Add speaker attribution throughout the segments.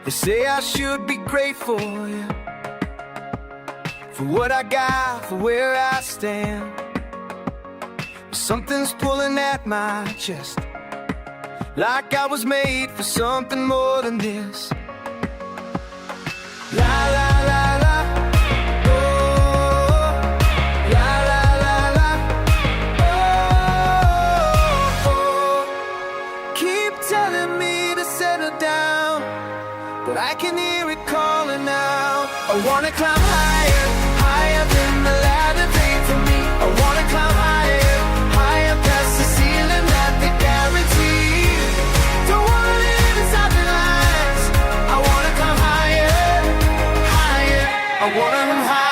Speaker 1: They say I should be grateful, yeah, for what I got, for where I stand. But something's pulling at my chest, like I was made for something more than this. La la la la, oh, la la la la, oh, oh. Keep telling me to settle down, but I can hear it calling out. I wanna climb higher, higher than the ladder made for me. I wanna climb higher, higher past the ceiling that they guarantee. Don't wanna live inside the lines. I wanna climb higher, higher. I wanna climb higher.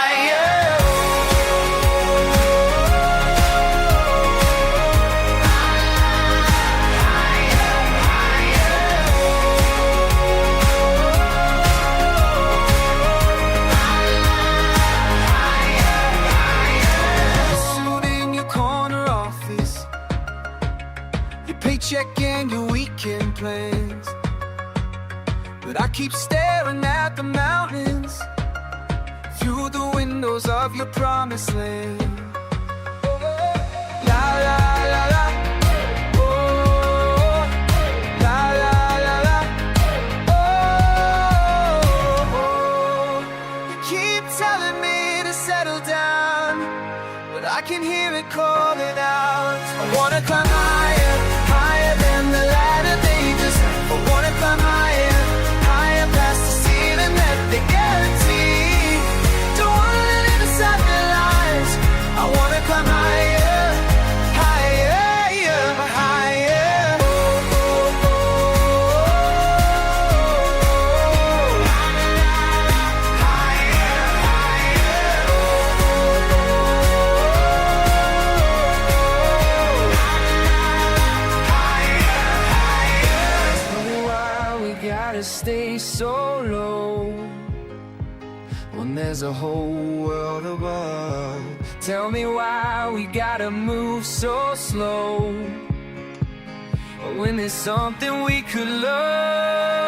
Speaker 1: Paycheck and your weekend plans, but I keep staring at the mountains through the windows of your promised land. La la la la, oh, la la la la, oh, oh. You keep telling me to settle down, but I can hear it calling out. I wanna climb higher, higher than the ladder they just. I wanna climb higher, higher past the ceiling that they guarantee. Don't wanna live inside their lies. I wanna climb higher, higher, higher. Oh, oh, oh, oh. Higher, higher. Oh, oh, gotta stay so low when there's a whole world above. Tell me why we gotta move so slow when there's something we could love.